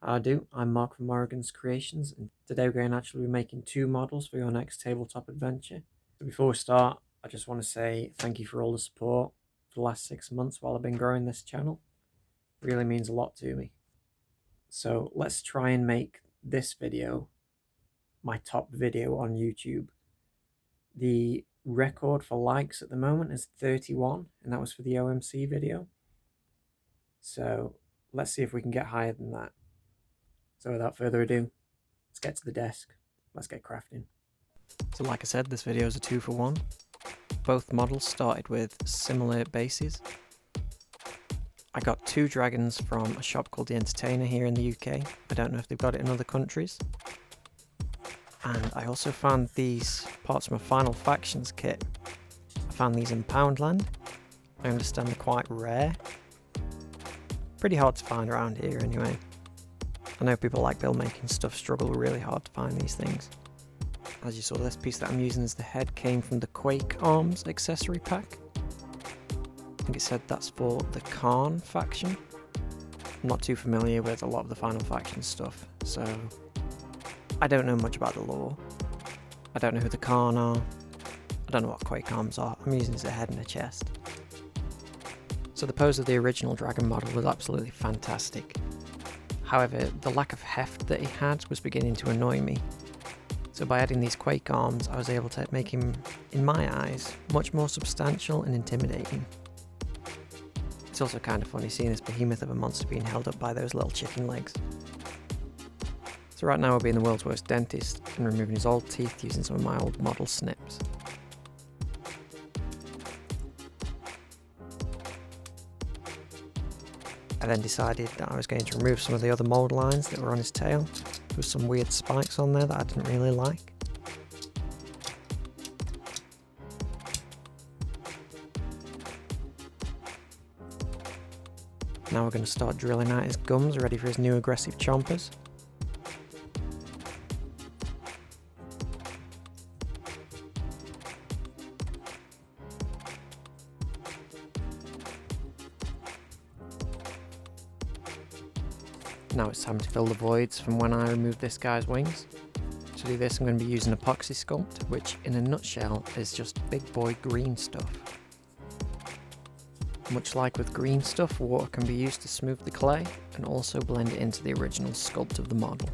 How do, I'm Mark from Morrigan's Creations, and today we're going to actually be making two models for your next tabletop adventure. So before we start, I just want to say thank you for all the support for the last 6 months while I've been growing this channel. It really means a lot to me. So let's try and make this video my top video on YouTube. The record for likes at the moment is 31, and that was for the OMC video. So let's see if we can get higher than that. So without further ado, let's get to the desk. Let's get crafting. So like I said, this video is a 2-for-1. Both models started with similar bases. I got 2 dragons from a shop called The Entertainer here in the UK. I don't know if they've got it in other countries. And I also found these parts from a Final Factions kit. I found these in Poundland. I understand they're quite rare. Pretty hard to find around here anyway. I know people like build making stuff struggle really hard to find these things. As you saw, this piece that I'm using as the head came from the Quake Arms accessory pack. I think it said that's for the Khan faction. I'm not too familiar with a lot of the Final Faction stuff, so I don't know much about the lore. I don't know who the Khan are. I don't know what Quake Arms are. I'm using it as a head and a chest. So the pose of the original dragon model was absolutely fantastic. However, the lack of heft that he had was beginning to annoy me. So by adding these Quake arms, I was able to make him, in my eyes, much more substantial and intimidating. It's also kind of funny seeing this behemoth of a monster being held up by those little chicken legs. So right now we're being the world's worst dentist and removing his old teeth using some of my old model snips. I then decided that I was going to remove some of the other mould lines that were on his tail. There was some weird spikes on there that I didn't really like. Now we're going to start drilling out his gums, ready for his new aggressive chompers. Now it's time to fill the voids from when I removed this guy's wings. To do this I'm going to be using epoxy sculpt, which in a nutshell is just big boy green stuff. Much like with green stuff, water can be used to smooth the clay and also blend it into the original sculpt of the model.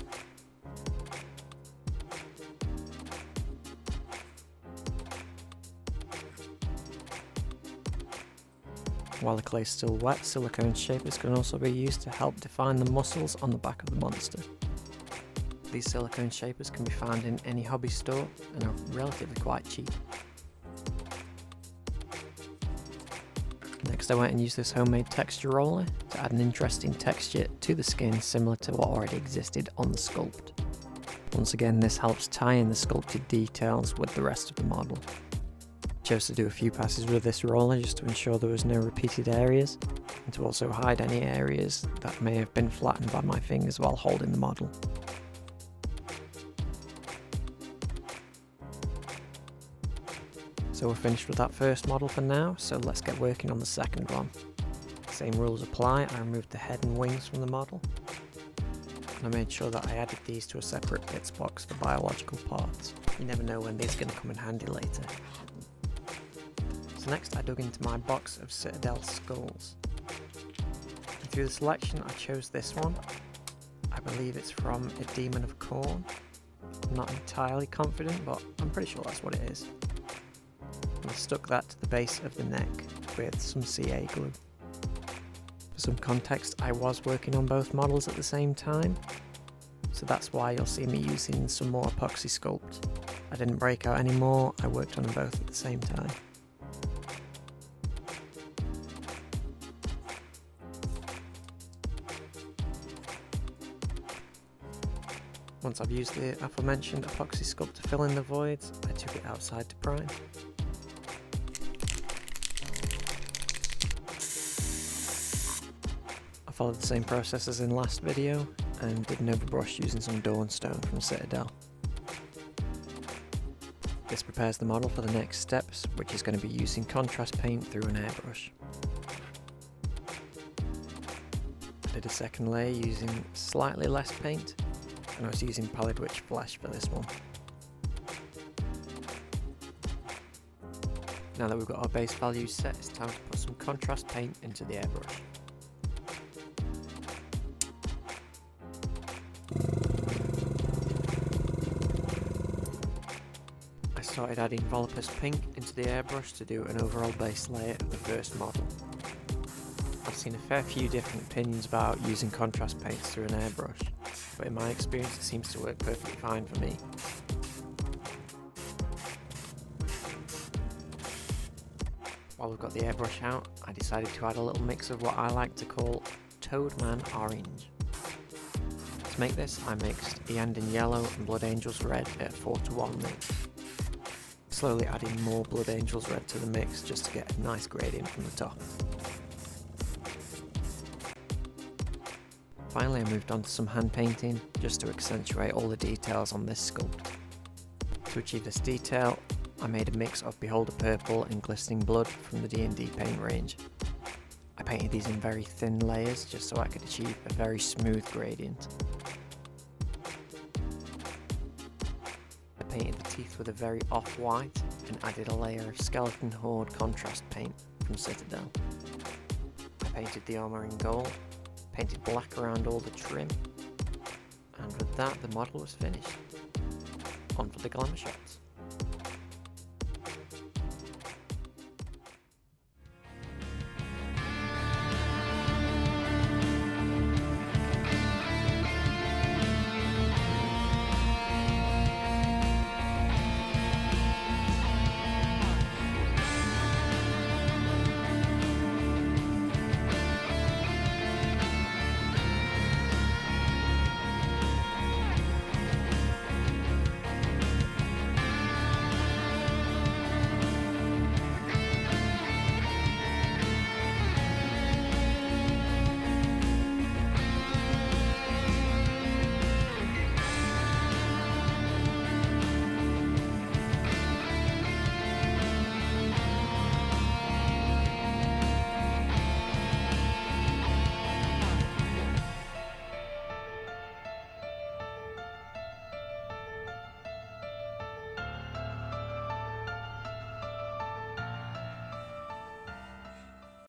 While the clay is still wet, silicone shapers can also be used to help define the muscles on the back of the monster. These silicone shapers can be found in any hobby store and are relatively quite cheap. Next I went and used this homemade texture roller to add an interesting texture to the skin similar to what already existed on the sculpt. Once again, this helps tie in the sculpted details with the rest of the model. I chose to do a few passes with this roller just to ensure there was no repeated areas and to also hide any areas that may have been flattened by my fingers while holding the model. So we're finished with that first model for now, so let's get working on the second one. Same rules apply. I removed the head and wings from the model, and I made sure that I added these to a separate bits box for biological parts. You never know when these are going to come in handy later. So next I dug into my box of Citadel skulls. And through the selection I chose this one. I believe it's from a Demon of Corn. I'm not entirely confident, but I'm pretty sure that's what it is. And I stuck that to the base of the neck with some CA glue. For some context, I was working on both models at the same time, so that's why you'll see me using some more epoxy sculpt. I didn't break out any more, I worked on them both at the same time. Once I've used the aforementioned epoxy sculpt to fill in the voids, I took it outside to prime. I followed the same process as in last video and did an overbrush using some Dawnstone from Citadel. This prepares the model for the next steps, which is going to be using contrast paint through an airbrush. I did a second layer using slightly less paint, and I was using Pallid Witch Flesh for this one. Now that we've got our base values set, it's time to put some contrast paint into the airbrush. I started adding Volupus Pink into the airbrush to do an overall base layer of the first model. I've seen a fair few different opinions about using contrast paints through an airbrush, but in my experience it seems to work perfectly fine for me. While we've got the airbrush out, I decided to add a little mix of what I like to call Toadman Orange. To make this, I mixed Eandon Yellow and Blood Angels Red at 4:1 mix. Slowly adding more Blood Angels Red to the mix just to get a nice gradient from the top. Finally, I moved on to some hand painting just to accentuate all the details on this sculpt. To achieve this detail, I made a mix of Beholder Purple and Glistening Blood from the D&D paint range. I painted these in very thin layers just so I could achieve a very smooth gradient. I painted the teeth with a very off-white and added a layer of Skeleton Horde contrast paint from Citadel. I painted the armour in gold, painted black around all the trim, and with that the model was finished. On for the glamour shots.